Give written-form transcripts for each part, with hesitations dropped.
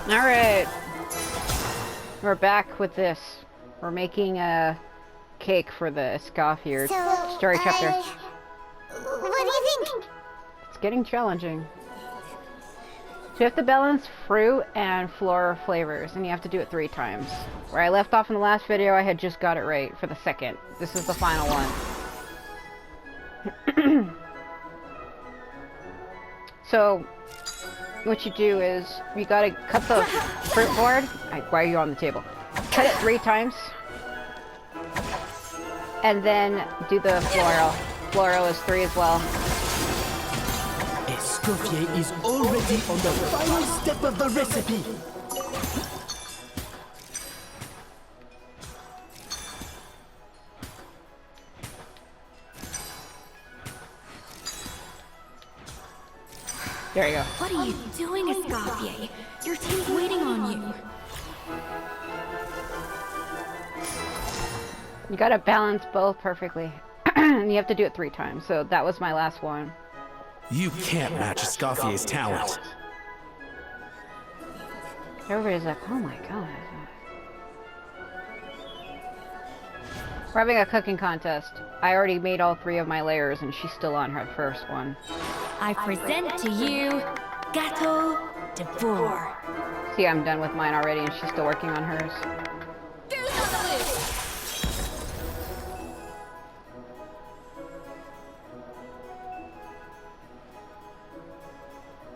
Alright. We're back with this. We're making a cake for the Escoffier story chapter. What do you think? It's getting challenging. So you have to balance fruit and floral flavors, and you have to do it 3 times. Where I left off in the last video, I had just got it right for the second. This is the final one. So, what you do is, you gotta cut the fruit board. Why are you on the table? Cut it 3 times. And then do the floral. Floral is 3 as well. Escoffier is already on the final step of the recipe. There you go. What are you doing, Escoffier? Your team's waiting on you. You gotta balance both perfectly. And you have to do it 3 times, so that was my last one. You can't match Escoffier's talent. Everybody's like, oh my god. We're having a cooking contest. I already made all 3 of my layers and she's still on her first one. I present to you, Gâteau de Bourg. See, I'm done with mine already and she's still working on hers.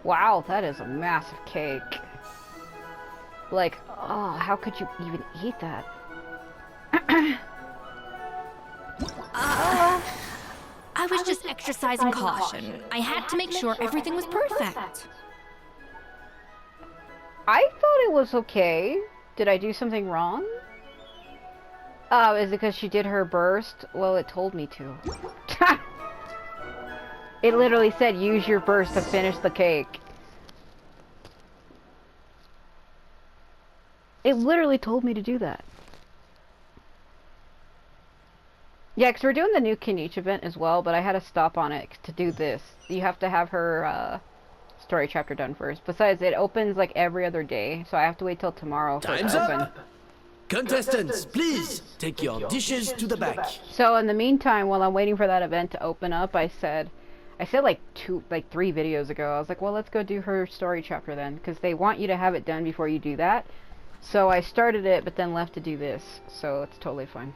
Wow, that is a massive cake. Like, oh, how could you even eat that? I was just exercising caution. I had to make sure everything was perfect. I thought it was okay. Did I do something wrong? Oh, is it because she did her burst? Well, it told me to. It literally said, use your burst to finish the cake. It literally told me to do that. Yeah, because we're doing the new Kenichi event as well, but I had to stop on it to do this. You have to have her story chapter done first. Besides, it opens like every other day, so I have to wait till tomorrow for it Time's to open. up! Contestants, please take your dishes to the back. So in the meantime, while I'm waiting for that event to open up, I said like 3 videos ago, I was like, well, let's go do her story chapter then, because they want you to have it done before you do that. So I started it, but then left to do this, so it's totally fine.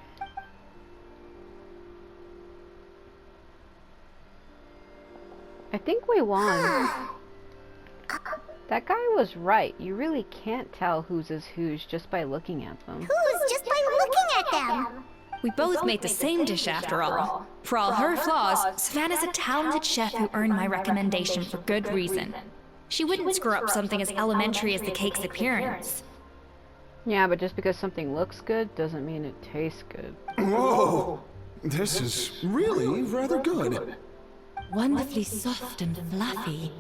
I think we won. That guy was right. You really can't tell whose is whose just by looking at them. Who's just by looking at them? We both made the same dish after all. For all her flaws, Savannah's a talented chef who earned my recommendation for good reason. She wouldn't screw up something as elementary as the cake's appearance. Yeah, but just because something looks good doesn't mean it tastes good. Whoa! This is really rather good. Wonderfully soft and fluffy.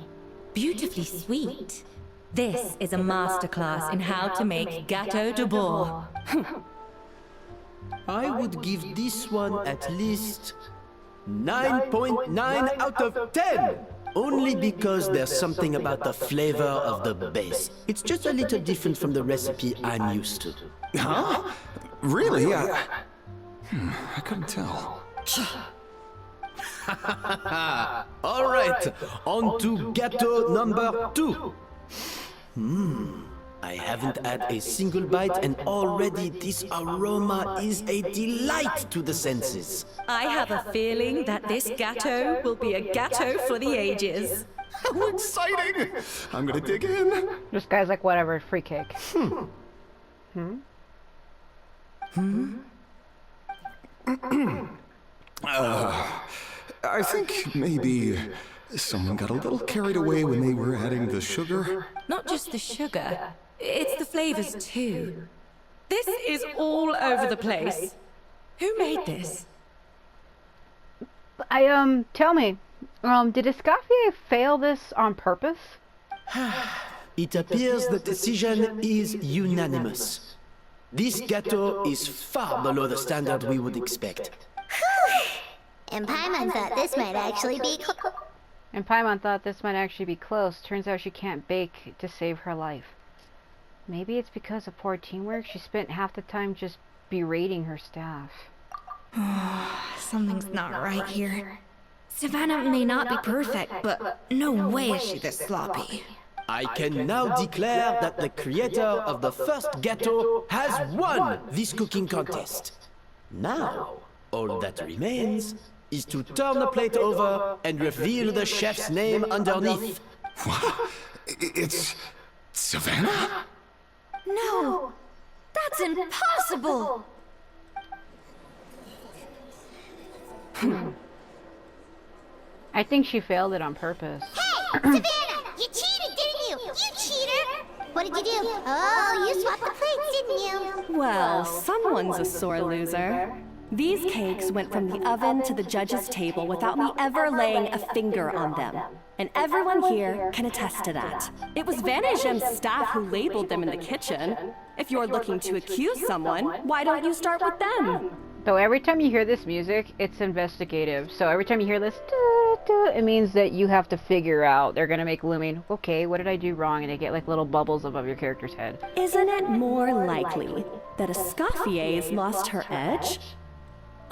Beautifully sweet. This is a masterclass in how to make Gâteau de Bourg. I would give this one at least 9.9 out of 10. Only because there's something about the flavor of the base. It's just a little different from the recipe I'm used to. Huh? Really? I couldn't tell. All right, on to gâteau number 2. I haven't had a single bite and already this aroma is a delight to the senses. I have a feeling that this gâteau will be a gâteau for the ages. How exciting! I'm gonna dig in. This guy's like, whatever, free cake. I think maybe someone got a little carried away when they were adding the sugar. Not just the sugar, it's the flavors too. This is all over the place. Who made this? Tell me, did Escoffier fail this on purpose? It appears the decision is unanimous. This gâteau is far below the standard we would expect. And Paimon thought this might actually be And Paimon thought this might actually be close. Turns out she can't bake to save her life. Maybe it's because of poor teamwork. She spent half the time just berating her staff. Something's not right here. Savannah may not be perfect, but no way is she this sloppy. I can now declare that the creator of the first gâteau has won this cooking contest. Now, all that remains is to turn the plate over and reveal the chef's name underneath. What? It's Savannah? No! That's impossible! I think she failed it on purpose. Hey, Savannah! You cheated, didn't you? You cheater! What did you do? Oh, you swapped the plates, didn't you? Well, someone's a sore loser. These cakes went from the oven to the judge's table without me ever laying a finger on them. And everyone here can attest to that. It was Van Gem's staff who labeled them in the kitchen. If you're looking to accuse someone, why don't you start with them? So every time you hear this music, it's investigative. So every time you hear this, it means that you have to figure out. They're gonna make looming, okay, what did I do wrong? And they get like little bubbles above your character's head. Isn't it more likely that Escoffier's lost her edge?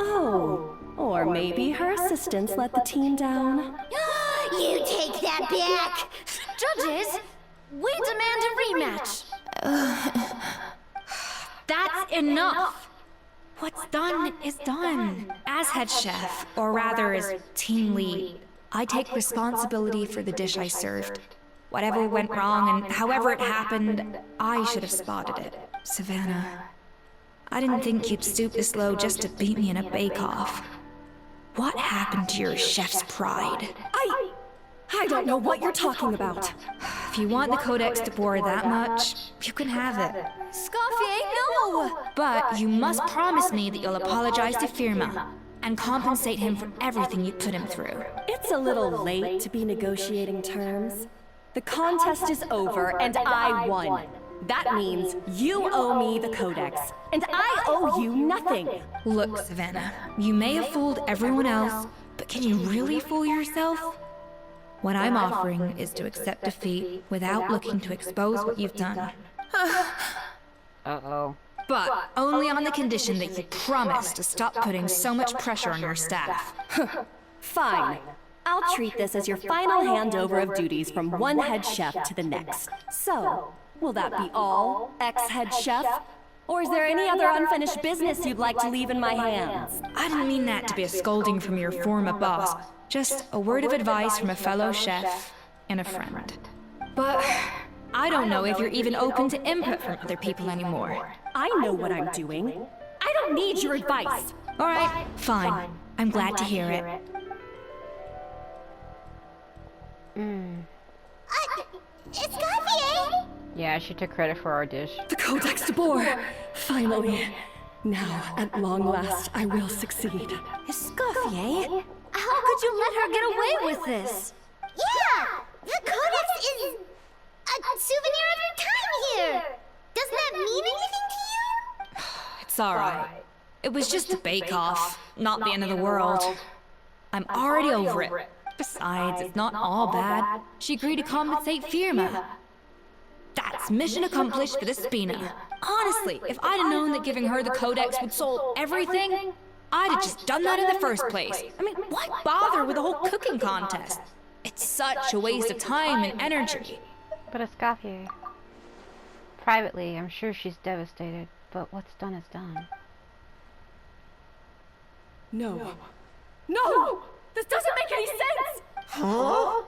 Oh, or maybe her assistants let the team down. You take that back! Judges, we demand a rematch. That's enough! What's done is done. As head chef, or rather as team lead, I take responsibility for the dish I served. Whatever went wrong and however it happened, I should have spotted it. Savannah, I didn't think you'd stoop this low just to beat me in a bake-off. What happened to your chef's pride? I don't know what you're talking about. If you want the Codex de Boer that much, you can have it. Escoffier, no! But you must promise me that you'll apologize to Firma and compensate him for everything you put him through. It's a little late to be negotiating terms. The contest is over and I won. That means you owe me the Codex, and I owe you nothing. Look, Savannah, you may have fooled everyone else, but can you really fool yourself? What I'm offering is to accept defeat without looking to expose what you've done. Uh-oh. But only on the condition that you promise to stop putting so much pressure on your staff. Fine. I'll treat this as your final handover of duties from one head chef to the next. So, will that be all, ex-head chef? Or is there any other unfinished business you'd like to leave in my hands? I didn't mean that to be a scolding from your former boss. Just a word of advice from a fellow chef and a friend. But I don't know if you're even open to input from other people anymore. I know what I'm doing. I don't need your advice. All right, fine. I'm glad to hear it. Escoffier! Yeah, she took credit for our dish. The Codex de Boer! Finally. Now, at long last, I will succeed. Escoffier? How could you let her get away with this? Yeah! The Codex is a souvenir of your time here! Doesn't that mean anything to you? It's all right. It was just a bake-off, not the end of the world. I'm already over it. Besides, it's not all bad. She agreed to compensate Firma. That's mission accomplished for the Spina. Honestly, if I'd have known that giving her the Codex would solve everything, I'd have just done that in the first place. I mean, why bother with the whole cooking contest? It's such a waste of time and energy. But Escoffier. Privately, I'm sure she's devastated, but what's done is done. No. No! This doesn't make any sense! Huh?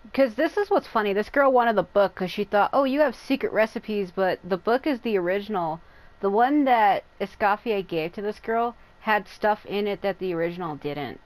Because this is what's funny. This girl wanted the book because she thought, oh, you have secret recipes, but the book is the original. The one that Escoffier gave to this girl had stuff in it that the original didn't.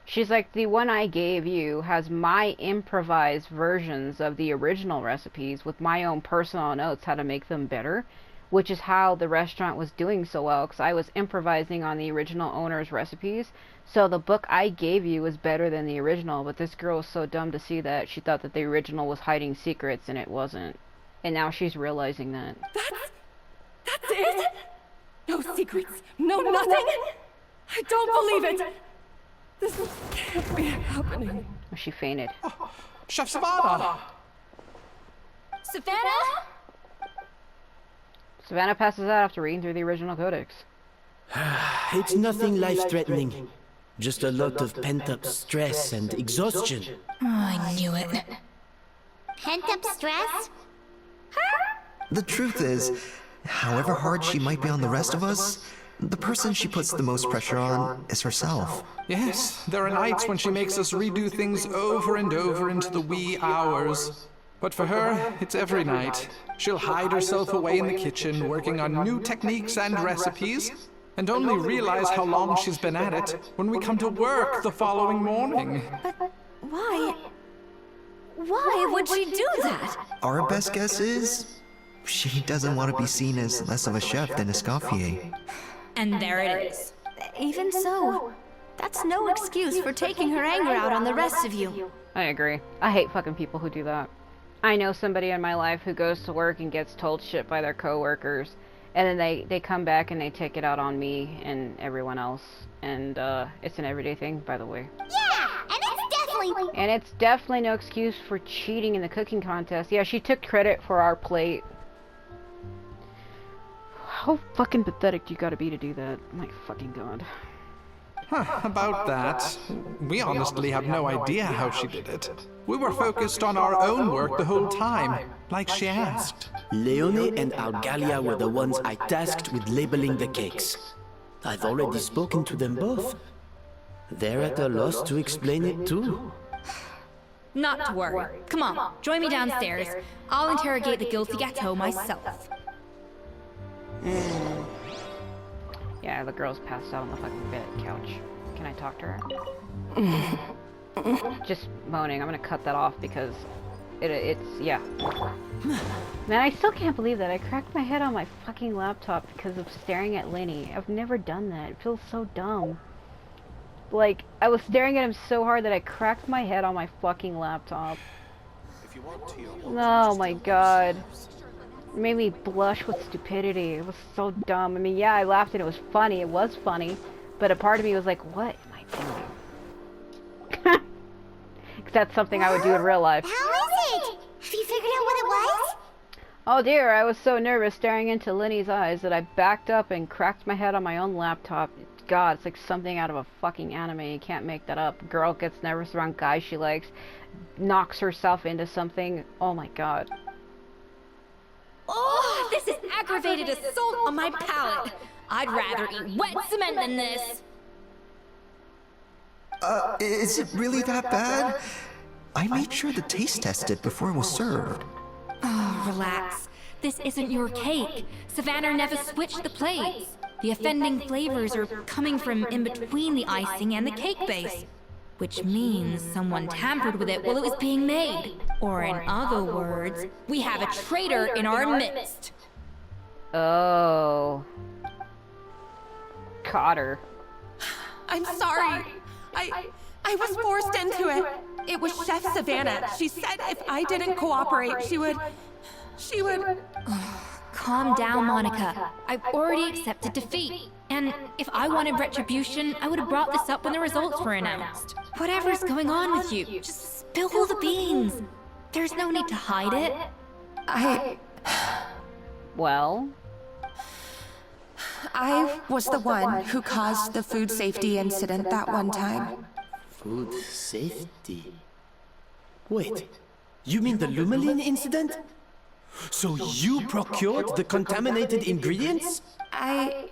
She's like, the one I gave you has my improvised versions of the original recipes with my own personal notes how to make them better, which is how the restaurant was doing so well, because I was improvising on the original owner's recipes. So the book I gave you was better than the original, but this girl was so dumb to see that she thought that the original was hiding secrets, and it wasn't. And now she's realizing that. That's it? No secrets, no nothing? I don't believe it! This can't be happening. She fainted. Chef Savannah! Savannah? Savannah passes out after reading through the original codex. It's nothing life-threatening. Just a lot of pent-up stress and exhaustion. Oh, I knew it. Pent-up stress? The truth is, however hard she might be on the rest of us, the person she puts the most pressure on is herself. Yes, there are nights when she makes us redo things over and over into the wee hours. But for her, it's every night. She'll hide herself away in the kitchen, working on new techniques and recipes, and only realize how long she's been at it when we come to work the following morning. But why? Why would she do that? Our best guess is, she doesn't want to be seen as less of a chef than Escoffier. And there it is. Even so, that's no excuse for taking her anger out on the rest of you. I agree. I hate fucking people who do that. I know somebody in my life who goes to work and gets told shit by their coworkers, and then they come back and they take it out on me and everyone else. And it's an everyday thing, by the way. Yeah, and it's definitely no excuse for cheating in the cooking contest. Yeah, she took credit for our plate. How fucking pathetic do you gotta be to do that? My fucking god. About that, we honestly have no idea how she did it. We were focused on our own work the whole time, like she asked. Leone and Algalia were the ones I tasked with labeling the cakes. I've already spoken to them both. They're at a loss to explain it too. Not to worry. Come on, join me downstairs. I'll interrogate the guilty gâteau myself. Yeah, the girl's passed out on the fucking bed couch. Can I talk to her? Just moaning. I'm gonna cut that off because it's yeah. Man, I still can't believe that I cracked my head on my fucking laptop because of staring at Lenny. I've never done that. It feels so dumb. Like, I was staring at him so hard that I cracked my head on my fucking laptop. Oh my god. It made me blush with stupidity. It was so dumb. I mean, yeah, I laughed and it was funny. It was funny. But a part of me was like, what am I doing? Because that's something I would do in real life. How is it? Have you figured out what it was? Oh dear, I was so nervous staring into Lenny's eyes that I backed up and cracked my head on my own laptop. God, it's like something out of a fucking anime. You can't make that up. Girl gets nervous around guys she likes, knocks herself into something. Oh my god. Oh, this is aggravated assault on my palate. I'd rather eat wet cement than this. Is it really that bad? I made sure to taste test it before it was served. Oh, relax. This isn't your cake. Savannah never switched the plates. The offending flavors are coming from in between the icing and the cake base, which means someone tampered with it while it was being made. Or in other words, we have a traitor in our midst. Oh. Caught her. I'm sorry. I was forced into it. It was Chef Savannah. She said if I didn't cooperate, she would... Calm down, Monica. I've already accepted defeat. And if I wanted retribution, I would have brought this up when the results were announced. Whatever's going on with you, just spill the beans. There's no need to hide it. Well? I was the one who caused the food safety incident that one time. Food safety? Wait, you mean the Lumeline incident? So you procured the contaminated ingredients? I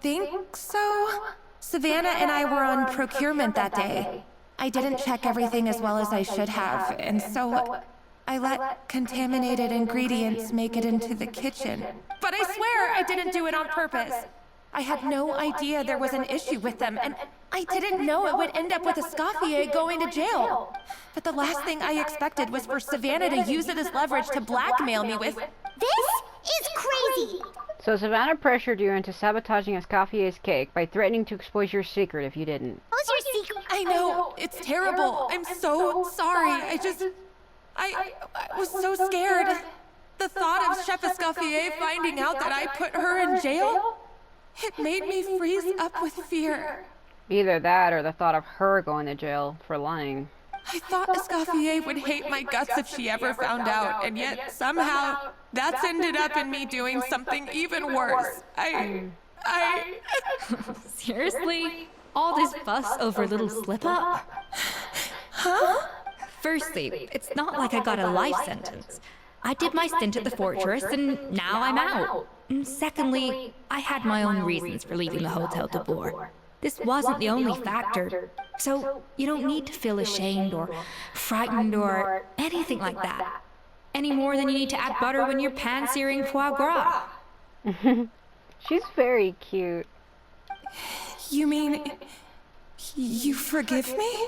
think so. Savannah and I were on procurement that day. I didn't check everything as well as I should have, and so I let contaminated ingredients make it into the kitchen. But I swear I didn't do it on purpose. I had no idea there was an issue with them, and I didn't know it would end up with Escoffier going to jail. But the last thing I expected was for Savannah to use it as leverage to blackmail me with... This is crazy! So Savannah pressured you into sabotaging Escoffier's cake by threatening to expose your secret if you didn't. What's your secret? I know, it's terrible. I'm so sorry. I was so scared. The thought of Chef Escoffier finding out that I put her in jail, it made me freeze up with fear. Either that or the thought of her going to jail for lying. I thought Escoffier would hate my guts if she ever found out, and yet somehow that's ended up in me doing something even worse. Seriously? All this fuss over a little slip-up? Huh? Firstly, it's not like I got a life sentence. I did my stint at the fortress, and now I'm out. And secondly, I had my own reasons for leaving the Hotel de Boer. This wasn't the only factor, so you don't need to feel ashamed or frightened or anything like that. Any more than you need to add butter when you're pan-searing foie gras. She's very cute. You mean... you forgive me?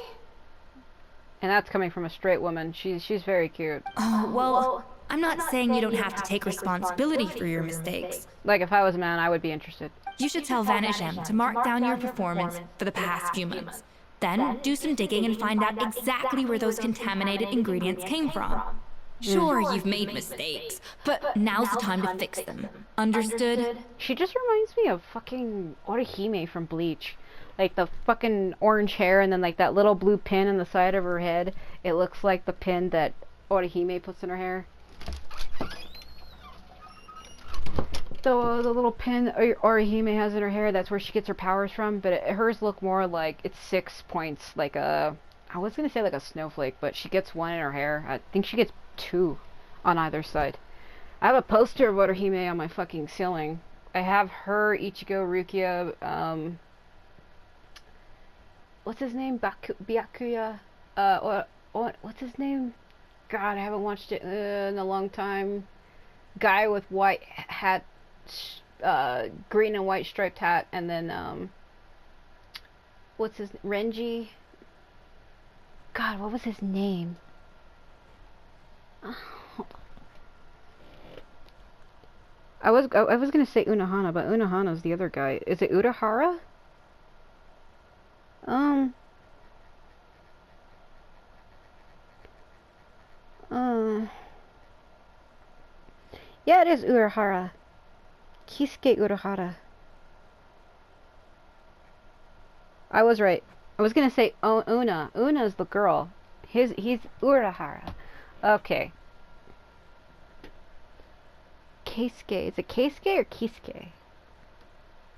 And that's coming from a straight woman. She's very cute. Oh, well, I'm not saying you don't have to take responsibility for your mistakes. Like, if I was a man, I would be interested. You should tell Vanisham to mark down your performance for the past few months. Then, do some digging and find out exactly where those contaminated ingredients came from. Sure, you've made mistakes, but now's the time to fix them. Understood? She just reminds me of fucking Orihime from Bleach. Like, the fucking orange hair and then, like, that little blue pin in the side of her head. It looks like the pin that Orihime puts in her hair. The little pin Orihime has in her hair, that's where she gets her powers from, but hers look more like, it's 6 points, like a, I was gonna say like a snowflake, but she gets 1 in her hair. I think she gets 2 on either side. I have a poster of Orihime on my fucking ceiling. I have her, Ichigo, Rukia, what's his name? Byakuya? What's his name? God, I haven't watched it in a long time. Guy with white hat, green and white striped hat, and then, what's his, Renji? God, what was his name? I was gonna say Unohana, but Unohana's the other guy. Is it Urahara? Yeah, it is Urahara. Kisuke Urahara. I was right. I was gonna say Una. Una's the girl. He's Urahara. Okay. Keisuke. Is it Keisuke or Kisuke? I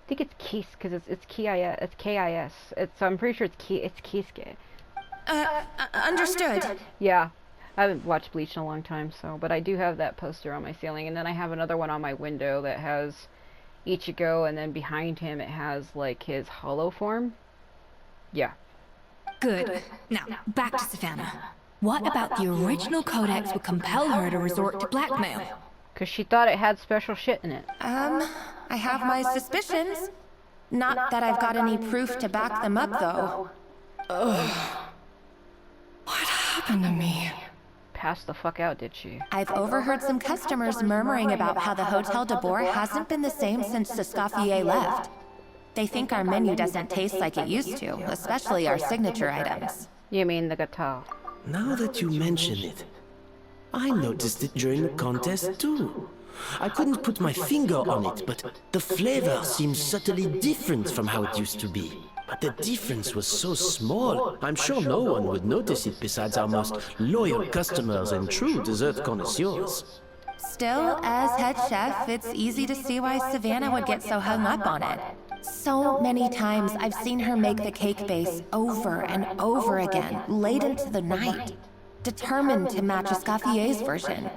think it's Kis because it's K-I-S. It's K-I-S. It's, I'm pretty sure it's Kisuke. Understood. Yeah. I haven't watched Bleach in a long time, so, but I do have that poster on my ceiling, and then I have another one on my window that has Ichigo, and then behind him it has, like, his hollow form. Yeah. Good. Now, back to Savannah. What about the original codex would compel her to resort to blackmail? Because she thought it had special shit in it. I have my suspicions. Not that I've got any proof to back them up, though. Ugh. What happened to me? Passed the fuck out, did she? I've overheard some customers murmuring about how the Hotel de Boer hasn't been the same since Escoffier left. They think our menu doesn't taste like it used to, especially our signature items. You mean the guitar? Now that you mention it, I noticed it during the contest too. I couldn't put my finger on it, but the flavor seems subtly different from how it used to be. But the difference was so small, I'm sure no one would notice it besides our most loyal customers and true dessert connoisseurs. Still, as head chef, it's easy to see why Savannah would get so hung up on it. So many times I've seen her make the cake base over and over again, late into the night, determined to match Escoffier's version.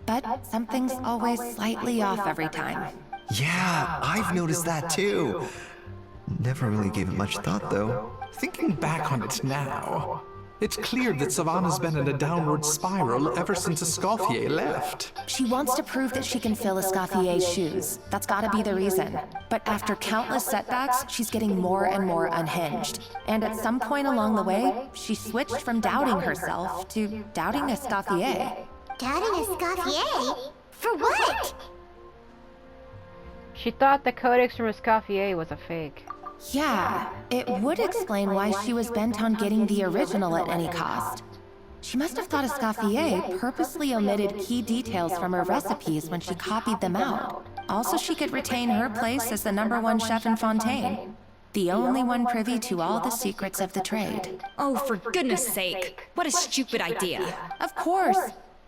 But something's always slightly off every time. Yeah, I've noticed that too. Never really gave it much thought, though. Thinking back on it now, it's clear that Savannah's been in a downward spiral ever since Escoffier left. She wants to prove that she can fill Escoffier's shoes. That's gotta be the reason. But after countless setbacks, she's getting more and more unhinged. And at some point along the way, she switched from doubting herself to doubting Escoffier. Doubting Escoffier? For what? She thought the codex from Escoffier was a fake. Yeah, it would explain why she was bent on getting the original at any cost. She must have thought Escoffier purposely omitted key details from her recipes when she copied them out. Also, she could retain her place as the #1 chef in Fontaine. The only one privy to all the secrets of the trade. Oh, for goodness sake. What a stupid idea. Of course.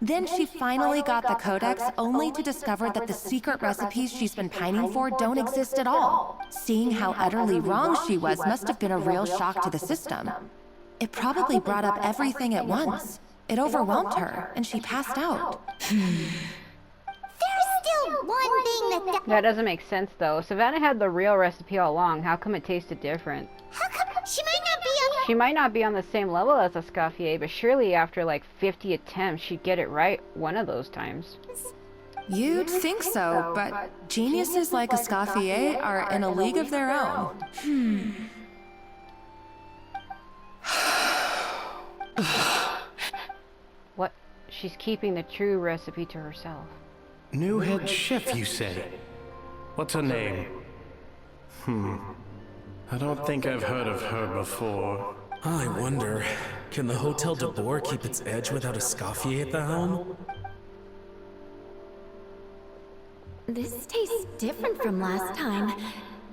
Then she finally got the codex, only to discover that the secret recipes she's been pining for don't exist at all. Seeing how utterly wrong she was must have been a real shock to the system. It probably brought up everything at once. It overwhelmed her, and she passed out. There's still one thing That doesn't make sense, though. Savannah had the real recipe all along. How come it tasted different? How come she might not be on... She might not be on the same level as Escoffier, but surely after like 50 attempts, she'd get it right one of those times. You'd think so, but geniuses like Escoffier are in a league of their own. What? She's keeping the true recipe to herself. New head chef, you say? What's her name? I don't think I've heard of her before. I wonder, can the Hotel de Boer keep its edge without Escoffier at the helm? This tastes different from last time.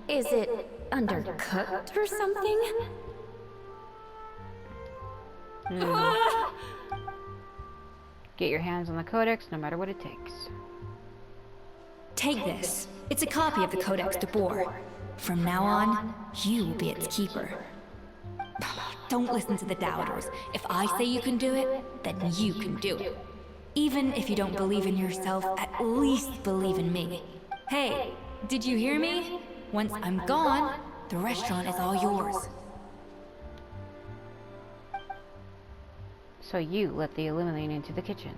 Is it undercooked or something? Get your hands on the codex, no matter what it takes. Take this. It's a copy of the Codex de Boer. From now on, you will be its keeper. Don't listen to the doubters. If I say you can do it, then you can do it. Even if you don't believe in yourself, at least believe in me. Hey, did you hear me? Once I'm gone, the restaurant is all yours. So you let the Illuminate into the kitchen.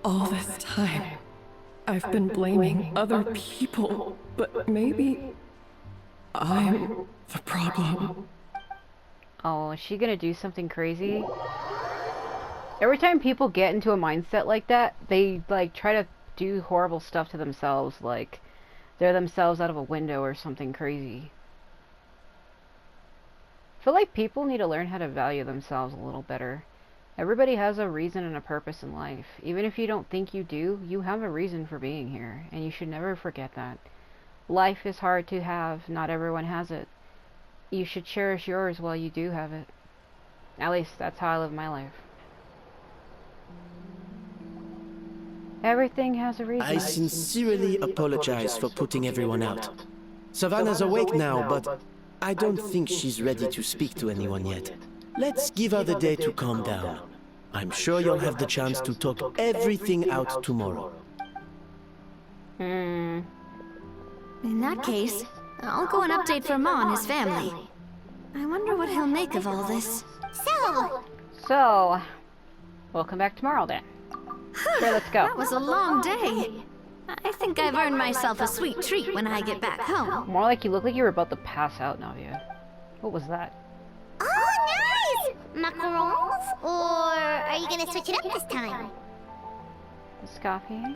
All this time, I've been blaming other people, but maybe I'm the problem. Oh, is she gonna do something crazy? Every time people get into a mindset like that, they like try to do horrible stuff to themselves, like they're themselves out of a window or something crazy. I feel like people need to learn how to value themselves a little better. Everybody has a reason and a purpose in life. Even if you don't think you do, you have a reason for being here, and you should never forget that. Life is hard to have, not everyone has it. You should cherish yours while you do have it. At least that's how I live my life. Everything has a reason. I sincerely apologize for putting everyone out. Savannah's awake now, but I don't think she's ready to speak to anyone yet. Let's give her the day to calm down. I'm sure you'll have the chance to talk everything out tomorrow. In that case, I'll go and update for Ma and his family. I wonder what he'll make of all this. So, we'll come back tomorrow then. Here, let's go. That was a long day. I think I've earned myself a sweet treat when I get back home. More like you look like you were about to pass out, Navia. What was that? Oh, nice! Macarons? Or are you gonna switch it up this time? Escoffier?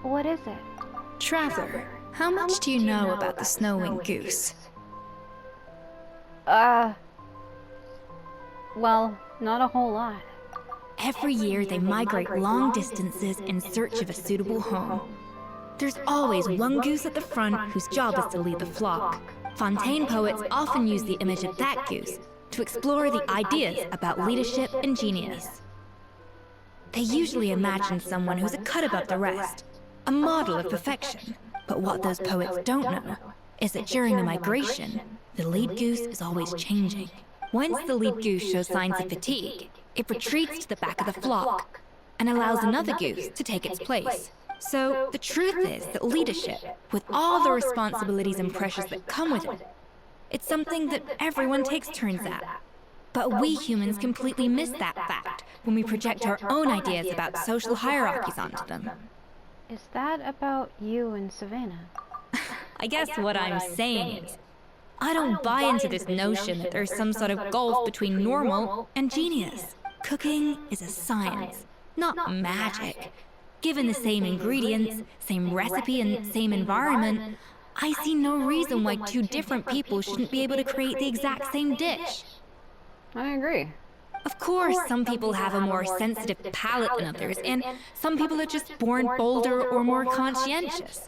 What is it? Traveler, how much do you know about the snow-winged goose? Well, not a whole lot. Every year they migrate long distances in search of a suitable home. There's always one goose at the front whose job is to lead the flock. Fontaine poets often use the image of that goose to explore the ideas about leadership and genius. They usually imagine someone who's a cut above the rest, a model of perfection. But what those poets don't know is that during a migration, the lead goose is always changing. Once the lead goose shows signs of fatigue, it retreats to the back of the flock and allows another goose to take its place. So the truth is that leadership, with all the responsibilities and pressures that come with it, it's something that everyone takes turns at. But we humans completely miss that fact when we project our own ideas about social hierarchies onto them. Is that about you and Savannah? I guess what I'm saying is, I don't buy into this notion that there's some sort of gulf between normal and genius. Cooking is a science, not magic. Given the same ingredients, same recipe, and same environment, I see no reason why two different people shouldn't be able to create the exact same dish. I agree. Of course, some people have a more sensitive palate than others, and some people are just born bolder or more conscientious.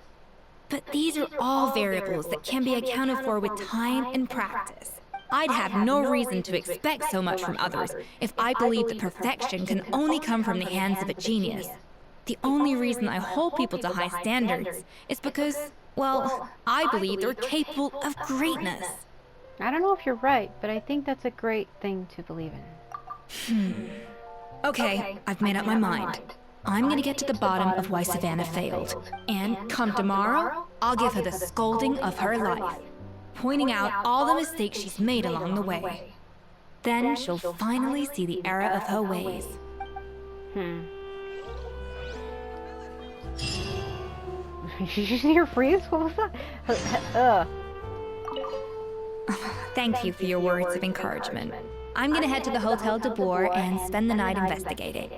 But these are all variables that can be accounted for with time and practice. I'd have no reason to expect so much from others if I believed that perfection can only come from the hands of a genius. The only reason I hold people to high standards is because, well, I believe they're capable of greatness. I don't know if you're right, but I think that's a great thing to believe in. Okay, I've made up my mind. I'm gonna get to the bottom of why Savannah failed. And come tomorrow, I'll give her the scolding of her life, pointing out all the mistakes she's made along the way. Then she'll finally see the error of her ways. Did you see her freeze? What was that? Thank you for your words of encouragement. I'm gonna head to the Hotel de Boer and spend the night investigating.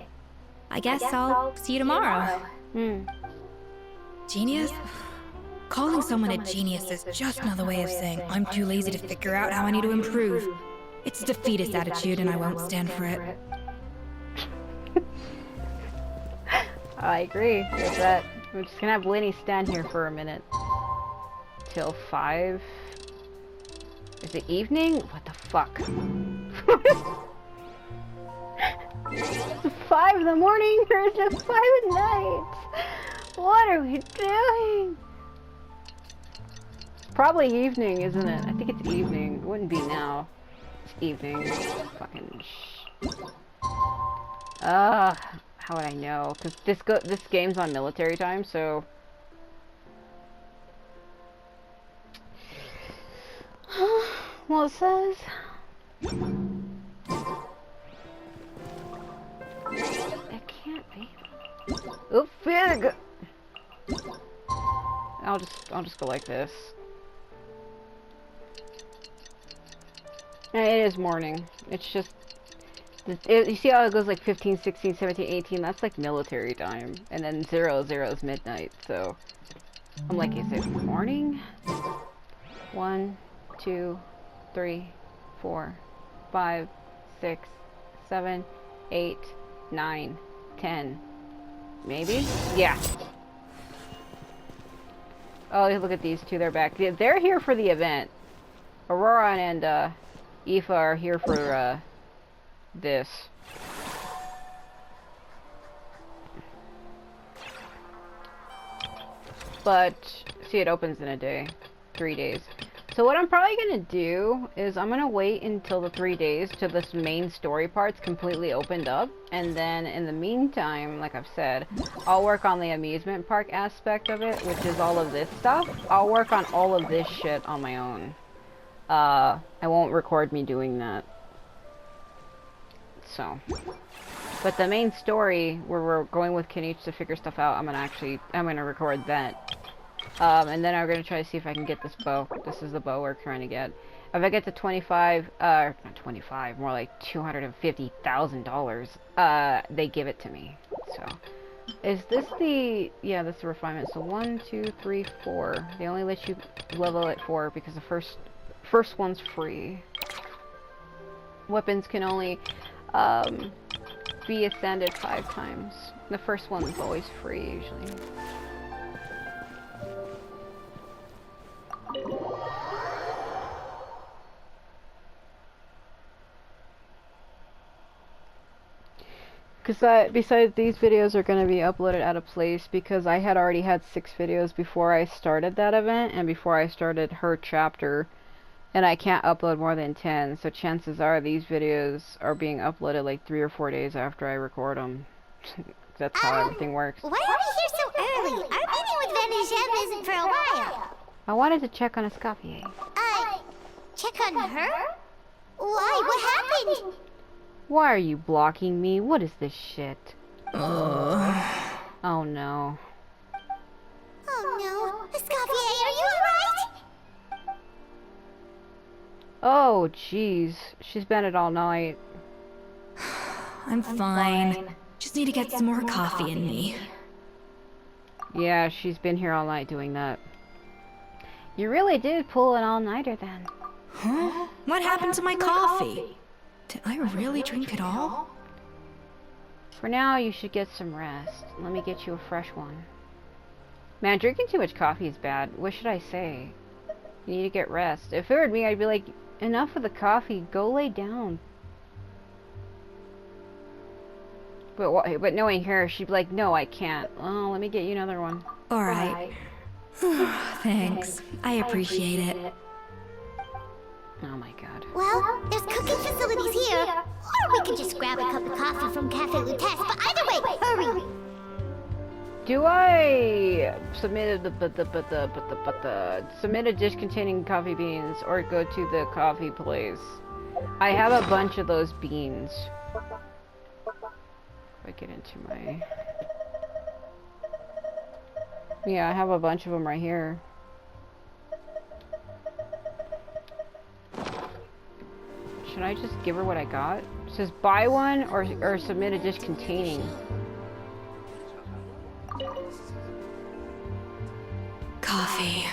I guess I'll see you tomorrow. Genius? Calling someone a genius is just another way of saying I'm too lazy to figure out how I need to improve. It's a defeatist attitude and I won't stand for it. I agree with that. We're just gonna have Winnie stand here for a minute. Till 5. Is it evening? What the fuck? It's 5 in the morning or is it 5 at night? What are we doing? It's probably evening, isn't it? I think it's evening. It wouldn't be now. It's evening. Fucking how would I know? Because this game's on military time, so... Well, it says... It can't be. Oh, fig! I'll just go like this. And it is morning. It's just... you see how it goes like 15, 16, 17, 18? That's like military time. And then 00 is midnight, so... I'm like, is it morning? 1, 2, 3, 4, 5, 6, 7, 8, 9, 10. Maybe? Yeah. Oh, look at these two. They're back. They're here for the event. Aurora and Aoife are here for this. But see, it opens in a day. 3 days. So what I'm probably gonna do is I'm gonna wait until the 3 days till this main story part's completely opened up, and then in the meantime, like I've said, I'll work on the amusement park aspect of it, which is all of this stuff. I'll work on all of this shit on my own. I won't record me doing that. So, but the main story where we're going with Kenichi to figure stuff out, I'm gonna record that. And then I'm gonna try to see if I can get this bow. This is the bow we're trying to get. If I get to 25, not 25, more like $250,000, they give it to me. So, is this the, yeah, that's the refinement. So 1, 2, 3, 4. They only let you level at 4 because the first one's free. Weapons can only, be ascended 5 times. The first one is always free, usually. Because besides, these videos are going to be uploaded out of place because I had already had 6 videos before I started that event and before I started her chapter, and I can't upload more than 10, so chances are these videos are being uploaded like 3 or 4 days after I record them. That's how everything works. Why are we here so early? Our meeting with Vanisham isn't for a while. I wanted to check on Escoffier. Check on her? Why? What happened? Why are you blocking me? What is this shit? Oh no. Oh no. Escoffier, are you alright? Oh jeez. She's been it all night. I'm fine. Just need to get some more coffee in me. Yeah, she's been here all night doing that. You really did pull an all-nighter then. Huh? What happened to my coffee? Did I really drink it all? For now, you should get some rest. Let me get you a fresh one. Man, drinking too much coffee is bad. What should I say? You need to get rest. If it were me, I'd be like, enough of the coffee. Go lay down. But knowing her, she'd be like, no, I can't. Oh, let me get you another one. Alright. Thanks. I appreciate it. Oh my god. Well, there's cooking facilities here. Or we could just grab a cup of coffee from Cafe Lutece, but either way, hurry! Do I submit submit a dish containing coffee beans or go to the coffee place? I have a bunch of those beans. If I get into my... Yeah, I have a bunch of them right here. Should I just give her what I got? It says buy one or submit a dish containing. Coffee.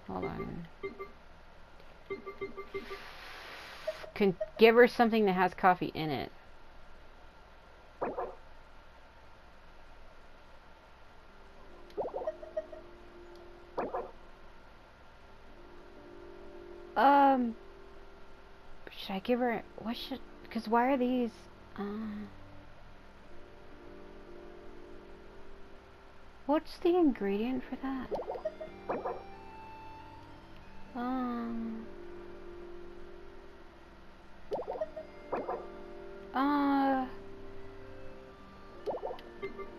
Hold on. Can give her something that has coffee in it. Should I give her, what should, because why are these, what's the ingredient for that?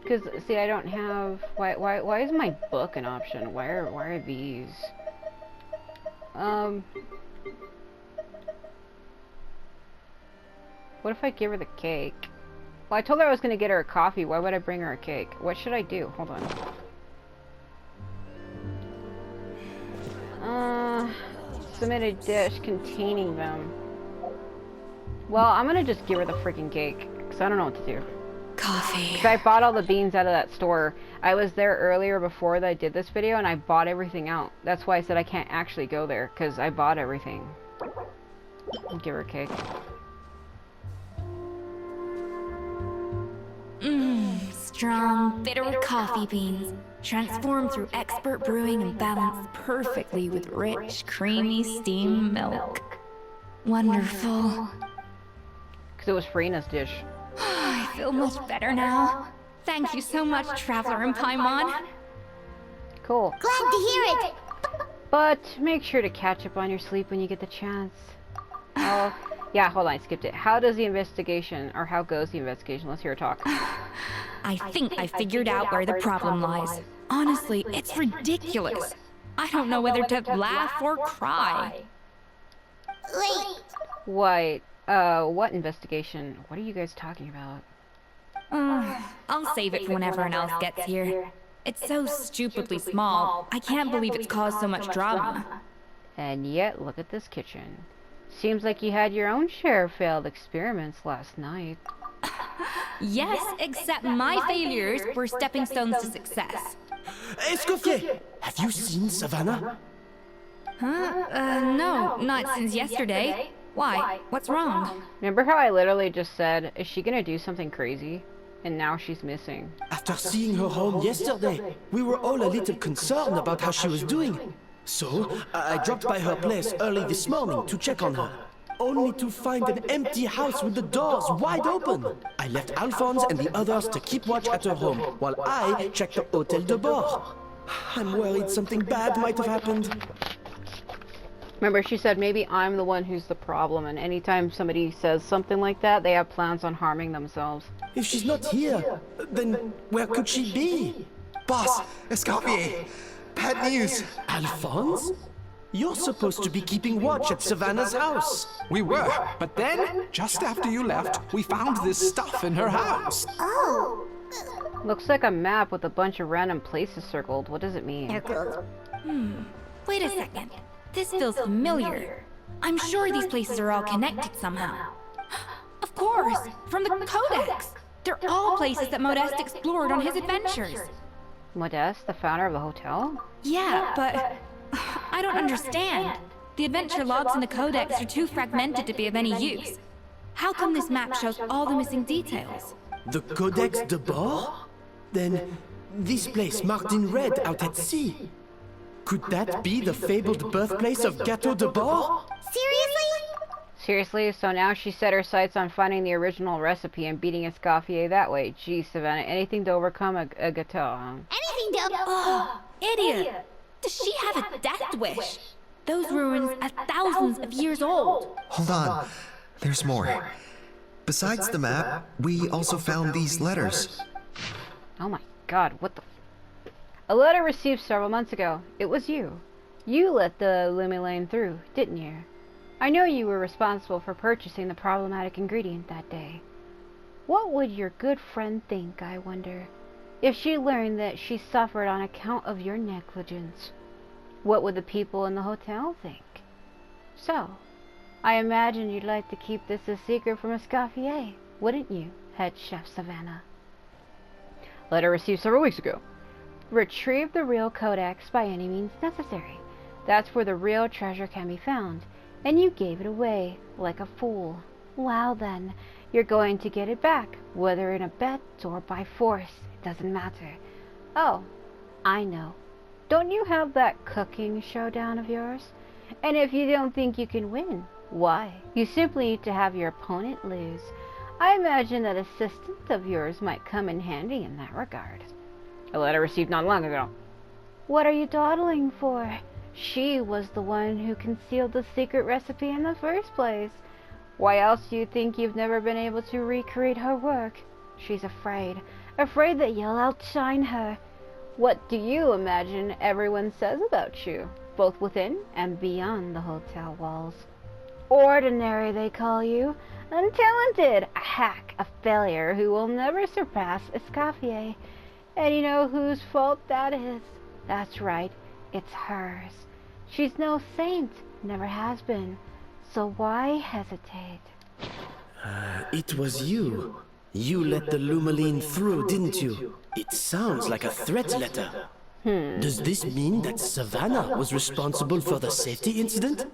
Because, see, I don't have, why is my book an option? Why are these? What if I give her the cake? Well, I told her I was going to get her a coffee. Why would I bring her a cake? What should I do? Hold on. Submit a dish containing them. Well, I'm going to just give her the freaking cake. Because I don't know what to do. Coffee. Because I bought all the beans out of that store. I was there earlier before that I did this video, and I bought everything out. That's why I said I can't actually go there. Because I bought everything. I'll give her a cake. Strong, bitter coffee beans, transformed through expert brewing and balanced perfectly with rich, creamy steamed milk. Wonderful. Because it was Farina's dish. I feel much better now. Thank you so much, Traveler and Paimon. Cool. Glad to hear it! But make sure to catch up on your sleep when you get the chance. Oh, yeah, hold on, I skipped it. How does the investigation, or how goes the investigation? Let's hear her talk. I think I figured out where the problem lies. Honestly, it's ridiculous. I don't know whether to laugh or cry. Wait. Wait, what investigation? What are you guys talking about? I'll save it for when everyone else gets here. It's so stupidly small. I can't believe it's caused so much drama. And yet, look at this kitchen. Seems like you had your own share of failed experiments last night. Yes, except my failures were stepping stones to success. Escoffier! Have you seen Savannah? No, not since yesterday. Why? What's wrong? Remember how I literally just said, is she gonna do something crazy? And now she's missing. After seeing her home yesterday, we were all a little concerned about how she was doing. So, I dropped by her place early this morning to check on her. Only to find an empty house with the doors wide open. I left Alphonse and the others to keep watch at her home, while I checked the Hotel de Bord. I'm worried something bad might have happened. Remember, she said maybe I'm the one who's the problem, and anytime somebody says something like that, they have plans on harming themselves. If she's not here, then where could she be? Boss, Escoffier, bad news. Alphonse? You're supposed to be keeping watch at Savannah's house. We were, but then, just after you left, we found this stuff in her house. Oh. Looks like a map with a bunch of random places circled. What does it mean? Wait a second. This feels familiar. I'm sure these places are all connected somehow. Of course, from the Codex. They're all places that Modeste explored on his adventures. Modeste, the founder of the hotel? Yeah, but I don't understand. The adventure logs in the codex are too fragmented to be of any use. How come this map shows all the missing details? The Codex de Bord? Then this place marked in red out at sea. Could that be the fabled birthplace of Gateau de Bord? Seriously? Seriously? So now she set her sights on finding the original recipe and beating Escoffier that way. Geez, Savannah, anything to overcome a Gateau, huh? Anything to... Oh, idiot! Does she have a death wish? Those ruins are thousands of years old. Hold on. There's more. Besides the map, we also found these letters. Oh my god, what the... A letter received several months ago. It was you. You let the Lumilane through, didn't you? I know you were responsible for purchasing the problematic ingredient that day. What would your good friend think, I wonder, if she learned that she suffered on account of your negligence? What would the people in the hotel think? So, I imagine you'd like to keep this a secret from Escoffier, wouldn't you, Head Chef Savannah? Letter received several weeks ago. Retrieve the real codex by any means necessary. That's where the real treasure can be found. And you gave it away, like a fool. Well then, you're going to get it back, whether in a bet or by force. It doesn't matter. Oh, I know. Don't you have that cooking showdown of yours? And if you don't think you can win, why? You simply need to have your opponent lose. I imagine that assistant of yours might come in handy in that regard. A letter received not long ago. What are you dawdling for? She was the one who concealed the secret recipe in the first place. Why else do you think you've never been able to recreate her work? She's afraid that you'll outshine her. What do you imagine everyone says about you, both within and beyond the hotel walls? Ordinary, they call you. Untalented, a hack, a failure who will never surpass Escoffier. And you know whose fault that is? That's right, it's hers. She's no saint, never has been. So why hesitate? It was you. You let the Lumaline through, didn't you? It sounds like a threat letter. Does this mean that Savannah was responsible for the safety incident?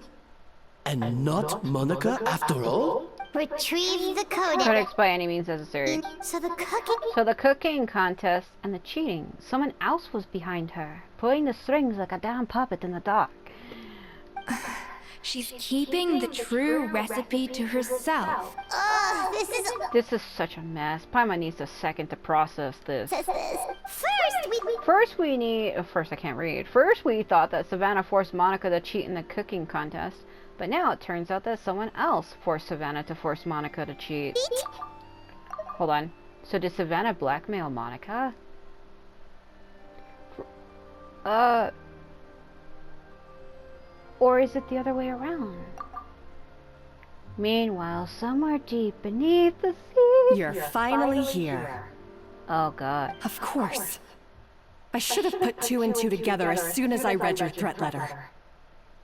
And not Monica after all? Retrieve the codex. Codex by any means necessary. So the cooking contest and the cheating. Someone else was behind her, pulling the strings like a damn puppet in the dark. She's keeping the true recipe to herself. This is such a mess. Paimon needs a second to process this. First I can't read. First we thought that Savannah forced Monica to cheat in the cooking contest, but now it turns out that someone else forced Savannah to force Monica to cheat. Hold on. So did Savannah blackmail Monica? Or is it the other way around? Meanwhile, somewhere deep beneath the sea... You're finally here. Oh, God. Of course. I should have put two and two together as soon as I read your threat letter.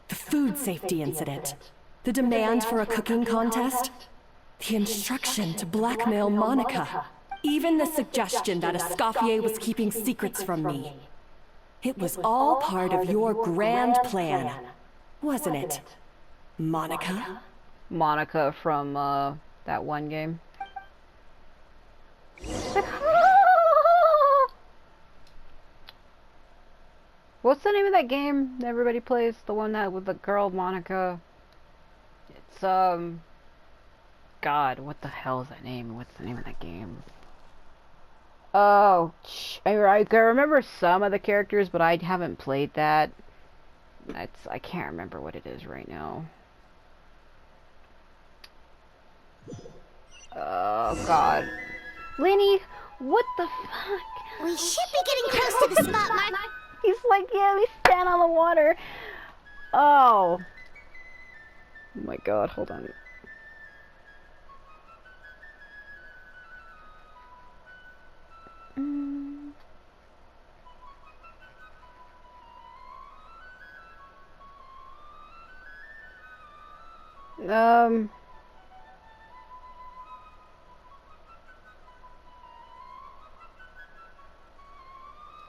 The food safety incident. The demand for a cooking contest. The instruction to blackmail Monica. Even the suggestion that Escoffier was keeping secrets from me. It was all part of your grand plan. Wasn't it, Monica? Monica from, that one game. What's the name of that game that everybody plays? The one that with the girl, Monica. It's, God, what the hell is that name? What's the name of that game? Oh, I remember some of the characters, but I haven't played that. I can't remember what it is right now. Oh, God. Lenny, what the fuck? We should be getting close to the spot, Mark. He's like, yeah, we stand on the water. Oh. Oh my God, hold on.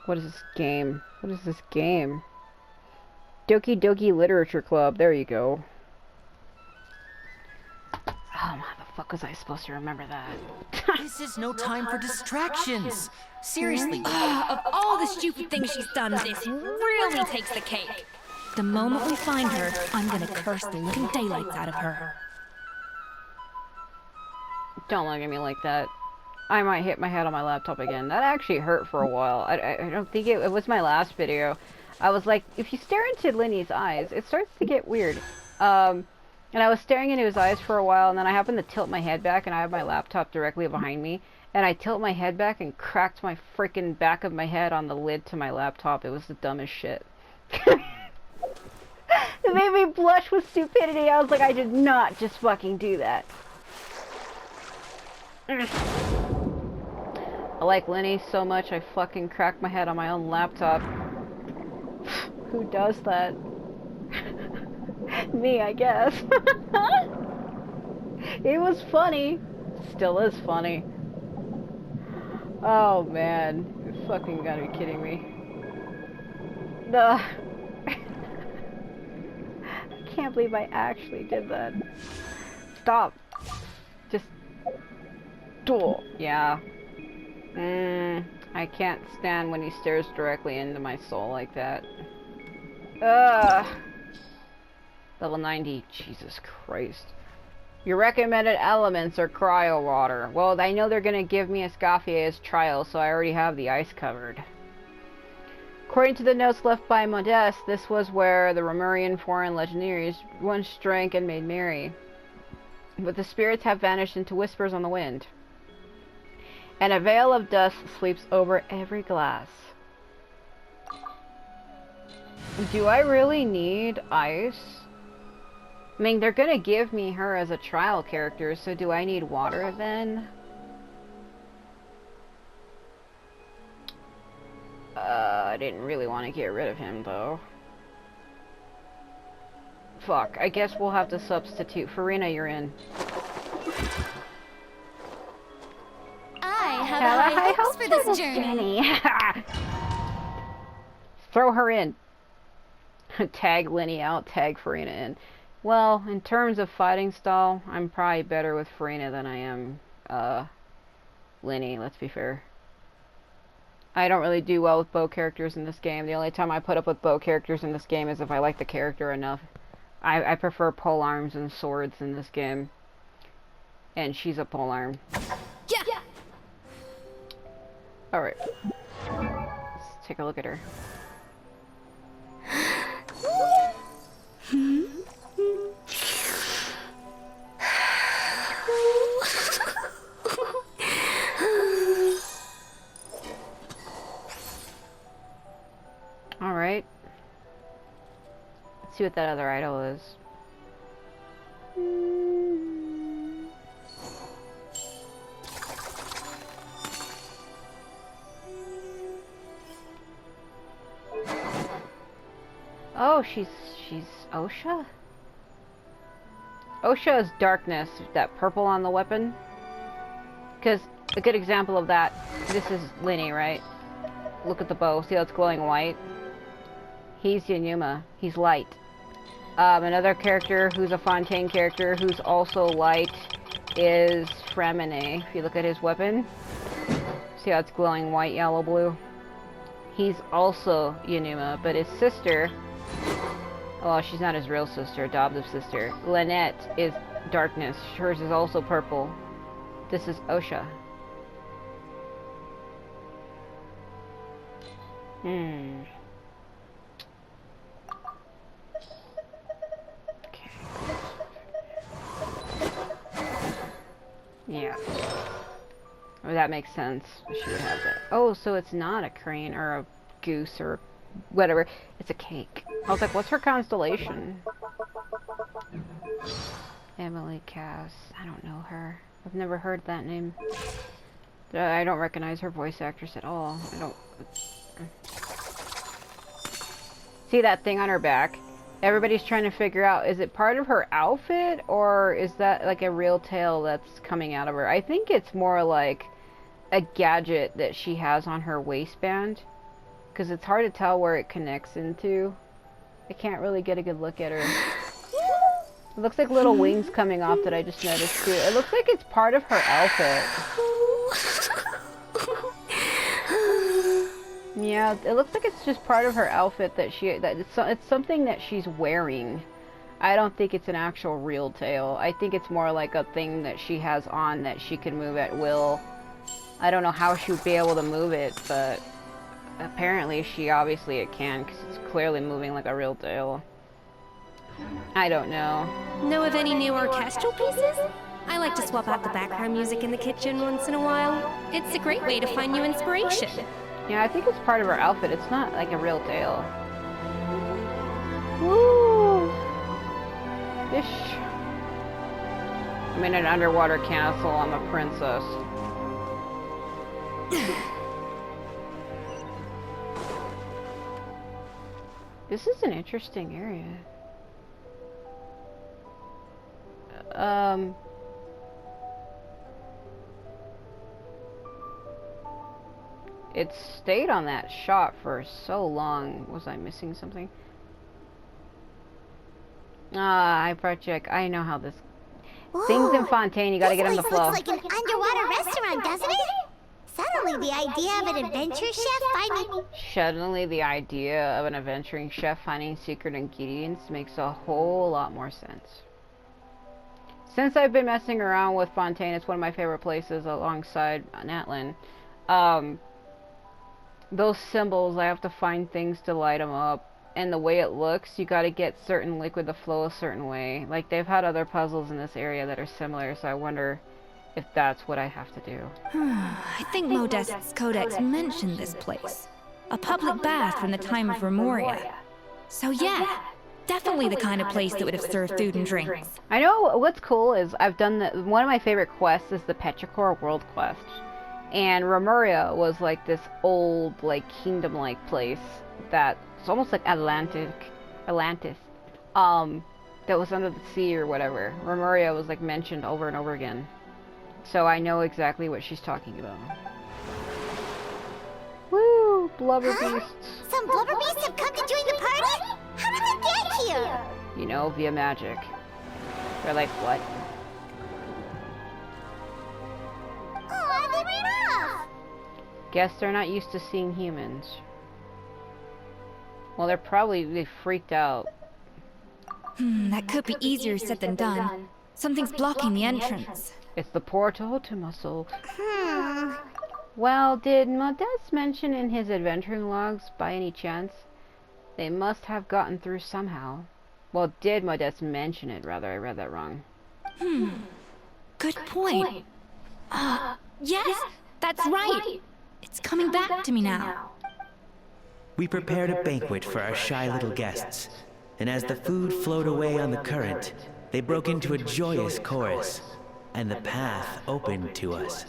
What is this game? What is this game? Doki Doki Literature Club. There you go. Oh, how the fuck was I supposed to remember that? This is no time for distractions. Seriously. Of all the stupid things she's done, this really takes the cake. The moment we find her, I'm gonna curse the living daylights out of her. Don't look at me like that. I might hit my head on my laptop again. That actually hurt for a while. I don't think it was my last video. I was like, if you stare into Lenny's eyes, it starts to get weird. And I was staring into his eyes for a while, and then I happened to tilt my head back, and I have my laptop directly behind me. And I tilt my head back and cracked my freaking back of my head on the lid to my laptop. It was the dumbest shit. It made me blush with stupidity. I was like, I did not just fucking do that. I like Lenny so much I fucking cracked my head on my own laptop. Who does that? Me, I guess. It was funny. Still is funny. Oh man. You fucking gotta be kidding me. I can't believe I actually did that. Stop. Just... Yeah. I can't stand when he stares directly into my soul like that. Level 90. Jesus Christ. Your recommended elements are cryo water. Well, I know they're gonna give me Escoffier as trial, so I already have the ice covered. According to the notes left by Modeste, this was where the Romurian foreign legendaries once drank and made merry. But the spirits have vanished into whispers on the wind. And a veil of dust sweeps over every glass. Do I really need ice? I mean, they're gonna give me her as a trial character, so do I need water then? I didn't really want to get rid of him, though. Fuck, I guess we'll have to substitute. Farina, you're in. I have high hopes for this journey. Throw her in. Tag Lenny out, tag Farina in. Well, in terms of fighting style, I'm probably better with Farina than I am, Lenny, let's be fair. I don't really do well with bow characters in this game. The only time I put up with bow characters in this game is if I like the character enough. I prefer polearms and swords in this game. And she's a polearm. Yeah. Alright. Let's take a look at her. Alright. Let's see what that other idol is. Oh, she's Osha? Osha is darkness, that purple on the weapon. Because a good example of that, this is Lenny, right? Look at the bow, see how it's glowing white? He's Yanuma, he's light. Another character who's a Fontaine character who's also light is Fremine. If you look at his weapon, see how it's glowing white, yellow, blue? He's also Yanuma, but his sister, well, she's not his real sister, adoptive sister. Lynette is darkness. Hers is also purple. This is Osha. Okay. Yeah. Oh, that makes sense. She would have that. Oh, so it's not a crane or a goose or whatever. It's a cake. I was like, what's her constellation? Emily Cass. I don't know her. I've never heard that name. I don't recognize her voice actress at all. I don't... See that thing on her back? Everybody's trying to figure out, is it part of her outfit, or is that like a real tail that's coming out of her? I think it's more like a gadget that she has on her waistband, because it's hard to tell where it connects into. I can't really get a good look at her. It looks like little wings coming off that I just noticed too. It looks like it's part of her outfit. Yeah, it looks like it's just part of her outfit that it's something that she's wearing. I don't think it's an actual real tail. I think it's more like a thing that she has on that she can move at will. I don't know how she would be able to move it, but apparently obviously it can, because it's clearly moving like a real tail. I don't know. Know of any new orchestral pieces? I like to swap out the background music in the kitchen once in a while. It's a great way to find new inspiration. Yeah, I think it's part of her outfit. It's not like a real tail. Woo! Fish. I'm in an underwater castle. I'm a princess. This is an interesting area. It stayed on that shot for so long. Was I missing something? I project. I know how this... Things in Fontaine, you gotta get on the flow. This looks like an underwater restaurant, doesn't it? Suddenly the idea of an adventure chef finding... Suddenly the idea of an adventuring chef finding secret ingredients makes a whole lot more sense. Since I've been messing around with Fontaine, it's one of my favorite places alongside Natlin. Those symbols, I have to find things to light them up. And the way it looks, you gotta get certain liquid to flow a certain way. Like, they've had other puzzles in this area that are similar, so I wonder if that's what I have to do. I think Modest's codex mentioned this place. A public bath from the time of Remoria. So yeah, definitely the kind of place that would have served food and drinks. I know what's cool is I've done one of my favorite quests is the Petrichor World Quest. And Remoria was like this old, like, kingdom-like place that it's almost like Atlantis, that was under the sea or whatever. Remoria was like mentioned over and over again. So I know exactly what she's talking about. Woo! Blubber beasts. Some blubber beasts have come to join the party? How did they get here? You know, via magic. They're like, what? Oh, they ran off! Guess they're not used to seeing humans. Well, they freaked out. That could be easier said than done. Something's blocking the entrance. It's the portal to my soul. Well, did Modeste mention in his adventuring logs, by any chance? They must have gotten through somehow. Well, did Modeste mention it, rather? I read that wrong. Good point. Yes, that's right. It's coming back to me now. We prepared a banquet for our shy little guests, and as the food flowed away on the current, they broke into a joyous chorus, and the path opened to us.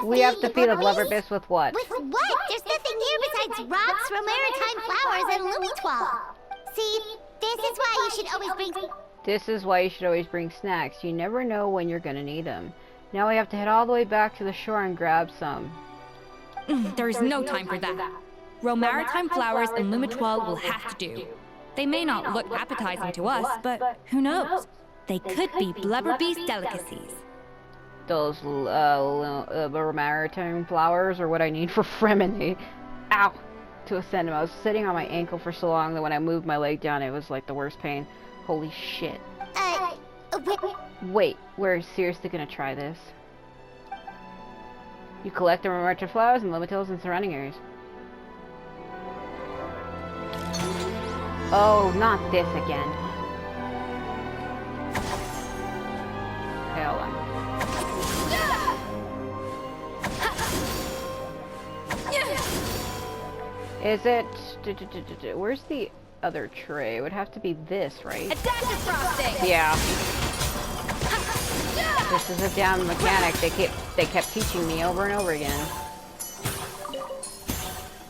We have to feed a blubber beast with what? With what? There's nothing here besides rocks, romaritime flowers, and lumitoile. See, this is why you should always bring... This is why you should always bring snacks. You never know when you're gonna need them. Now we have to head all the way back to the shore and grab some. There is no time for that. Romaritime flowers and lumitoile will have to do. They may not look appetizing to us, but who knows? They could be blubber beast delicacies. Those romaritime flowers are what I need for Fremini. Ow! To ascend them. I was sitting on my ankle for so long that when I moved my leg down, it was like the worst pain. Holy shit. Wait, we're seriously gonna try this? You collect the romaritime flowers and lumitoiles in surrounding areas. Oh, not this again. Okay, hold on. Is it... Where's the other tray? It would have to be this, right? Adaptive frosting! Yeah. This is a damn mechanic they kept teaching me over and over again.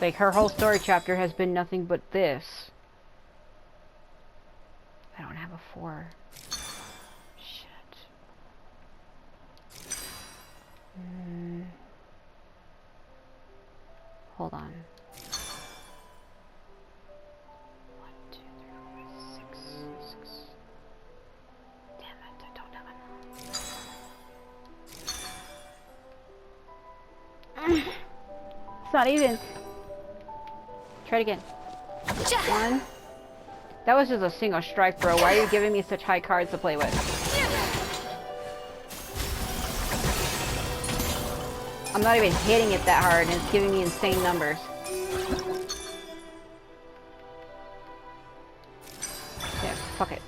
Like, her whole story chapter has been nothing but this. I don't have a 4. Shit. Hold on. It's not even. Try it again. 1. That was just a single strike, bro. Why are you giving me such high cards to play with? I'm not even hitting it that hard, and it's giving me insane numbers. Yeah, fuck it.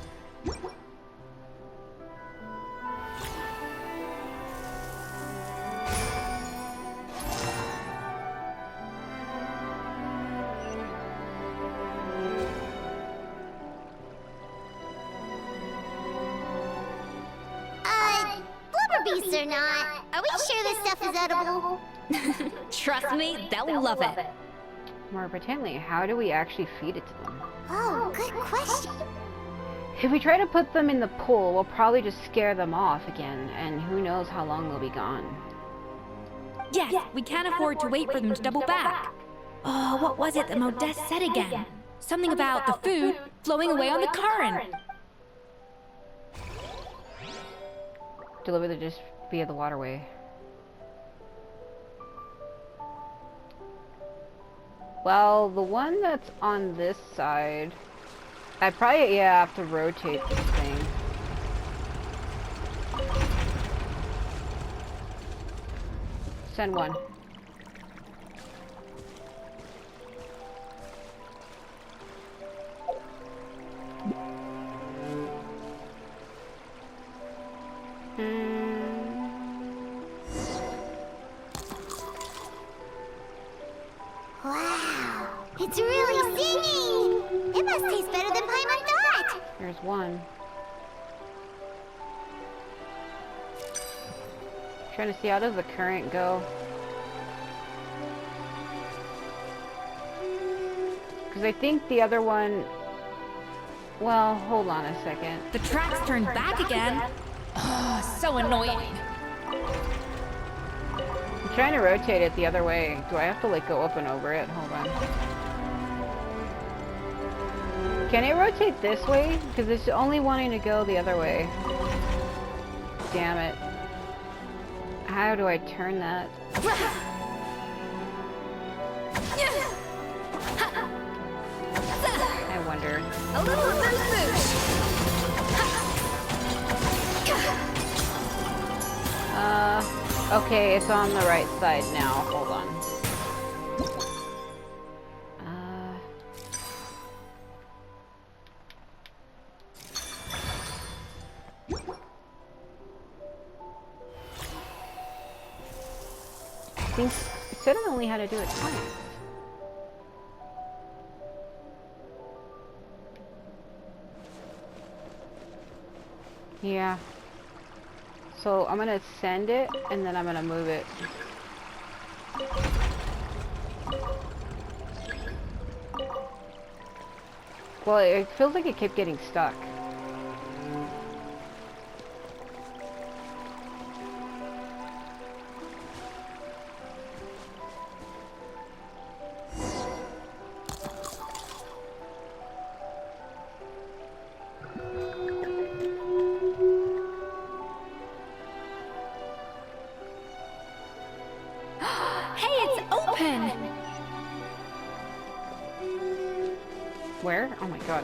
Blubber beasts or not, are we sure this stuff is edible? Trust me, they'll love it. More importantly, how do we actually feed it to them? Oh, good question. If we try to put them in the pool, we'll probably just scare them off again, and who knows how long they'll be gone. Yes, we can't afford to wait for them to double back. Oh, what was it that Modeste said again? Something about the food flowing away on the current. Deliver the dish via the waterway. Well, the one that's on this side, I probably, yeah, have to rotate this thing. Send one. Wow, it's really singing! It must taste better than Paimon thought! There's one. Trying to see, how does the current go? Because I think the other one... Well, hold on a second. The track's turned back again. Oh, so annoying. I'm trying to rotate it the other way. Do I have to like go up and over it? Hold on. Can it rotate this way? Because it's only wanting to go the other way. Damn it. How do I turn that? I wonder. A little reverse boost. Okay, it's on the right side now. Hold on. I think it said I only had to do it twice. Yeah. So I'm gonna send it and then I'm gonna move it. Well, it feels like it kept getting stuck. Where? Oh my god.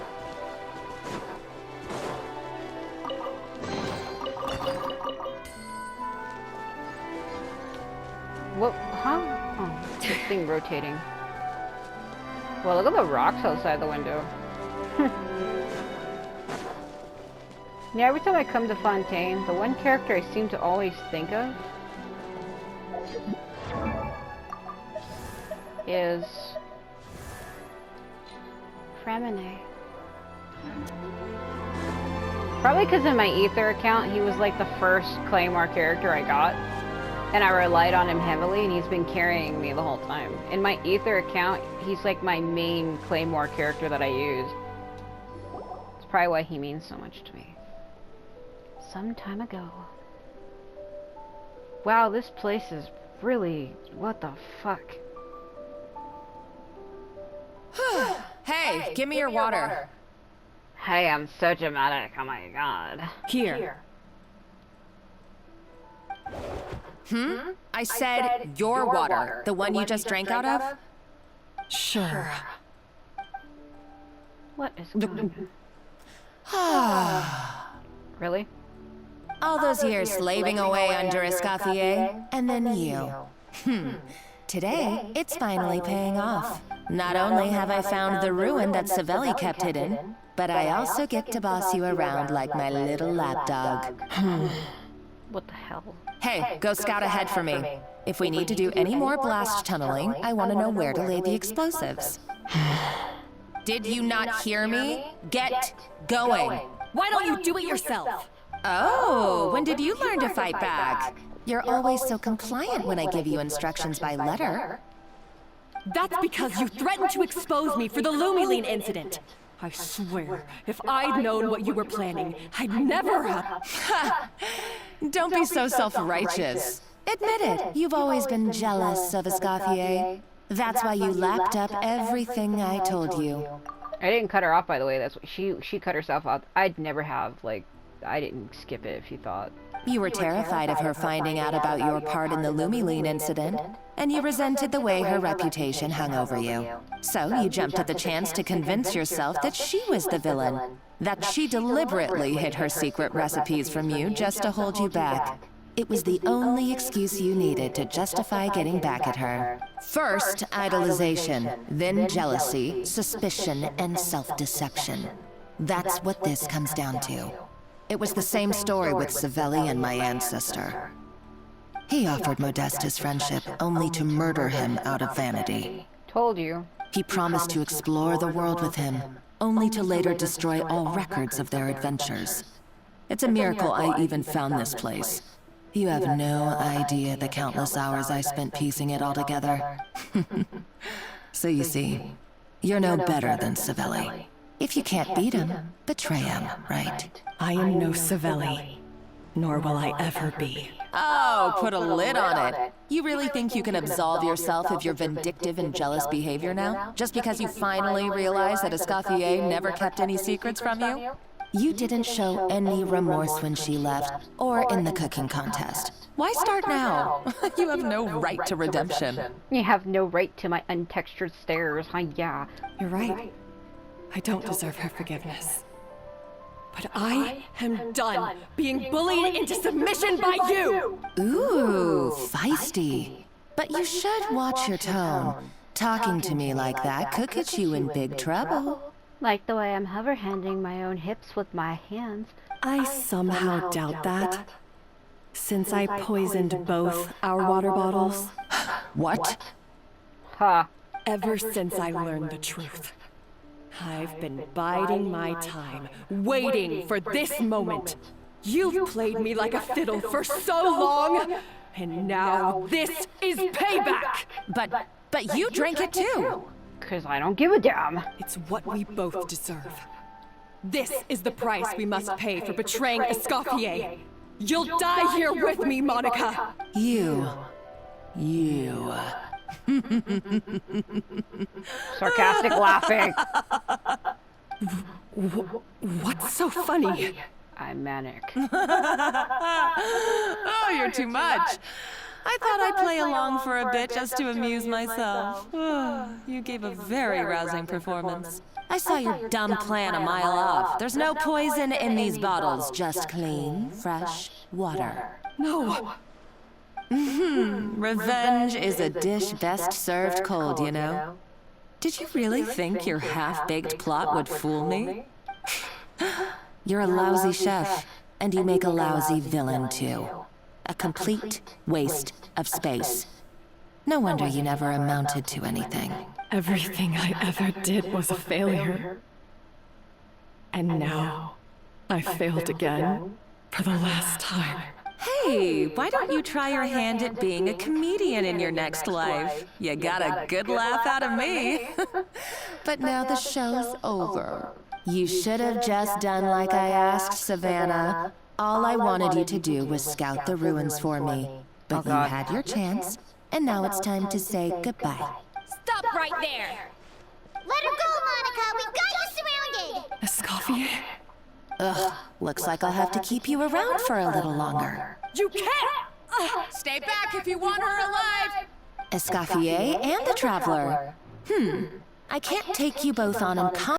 What? Huh? Oh, this thing rotating. Well, look at the rocks outside the window. Yeah, every time I come to Fontaine, the one character I seem to always think of is Fremine. Probably because in my Ether account, he was like the first Claymore character I got. And I relied on him heavily, and he's been carrying me the whole time. In my Ether account, he's like my main Claymore character that I use. It's probably why he means so much to me. Some time ago. Wow, this place is really... what the fuck? Hey, give me your water. Hey, I'm so dramatic. Oh my god. Here. I said your water, the one you just drank out of? Sure. What is going Really? All those years slaving away under Escoffier, and then you. Today, it's finally paying off. Not only have I found the ruin that Savelli kept hidden, but I also get to boss you around like my little lapdog. What the hell? Hey, go scout ahead for me. If we need to do any more blast tunneling, I want to know where to lay the explosives. Did you not hear me? Get going. Why don't you do it yourself? Oh, when did you learn to fight back? You're always so compliant when I give you instructions by letter. That's because you threatened to expose me for the Lumiline incident. I swear, if I'd known what you were planning, I'd never have... Don't be so self-righteous. Admit it, you've always been jealous of Escoffier. That's why you lapped up everything I told you. I didn't cut her off, by the way. That's what she cut herself off. I'd never have, like, I didn't skip it if you thought. You were terrified of her finding out about your part in the Lumiline incident, and you resented the way her reputation hung over you. So you jumped at the chance to convince yourself that she was the villain, that she deliberately hid her secret recipes from you just to hold you back. It was the only excuse you needed to justify getting back at her. First, idolization, then jealousy, suspicion, and self-deception. That's what this comes down to. It was the same story with Savelli and my ancestor. He offered Modestus friendship only to murder him out of vanity. Told you. He promised to explore the world with him, only to later destroy all records of their adventures. It's a miracle I even found this place. You have no idea the countless hours I spent piecing it all together. So you see, you're no better than Savelli. If you can't beat him, betray him, right? I am no Savelli, nor will I ever be. Oh, put a lid on it. You really think you can absolve yourself of your vindictive and jealous behavior now? Just because you finally realize that Escoffier never kept any secrets from you? You didn't show any remorse when she left, or in the cooking contest. Why start now? You have no right to redemption. You have no right to my untextured stares, huh? Yeah. You're right. I don't deserve her forgiveness. But I am done being bullied into submission by you! Ooh, feisty. But you should watch your tone. Talking to me like that could get you in big trouble. Like the way I'm hover-handing my own hips with my hands. I somehow doubt that. Since I poisoned both our water bottles. What? Ha. Ever since I learned the truth. I've been biding my time, waiting for this moment. You've played me like a fiddle for so long, and now this is payback! But you drank it too! 'Cause I don't give a damn. It's what we both deserve. This is the price we must pay for betraying Escoffier. You'll die here with me, Monica! You. Sarcastic laughing. What's so funny? I'm manic. Oh, you're too much. I thought I'd play along for a bit just to amuse myself. You gave a very rousing performance. I saw your dumb plan a mile off. There's no poison in these bottles, just clean, fresh water. No. Revenge is a dish best served cold, you know. Did you really think your half-baked plot would fool me? You're a lousy chef, and you make a lousy villain, too. A complete waste of space. No wonder you never amounted to anything. Everything I ever did was a failure. And now, I failed again, for the last time. Hey, why don't you try your hand at being a comedian in your next life? You got a good laugh out of me. But now the show's over. You should have just done like I asked, Savannah. All I wanted you to do was scout the ruins for me. But you had your chance, and now it's time to say goodbye. Stop right there! Let her go, Monica! We've got you surrounded! Escoffier? Ugh, looks like I'll have to keep you around for a little longer. You can't! Stay back if you want her alive! Escoffier and the Traveler. I can't take you both on in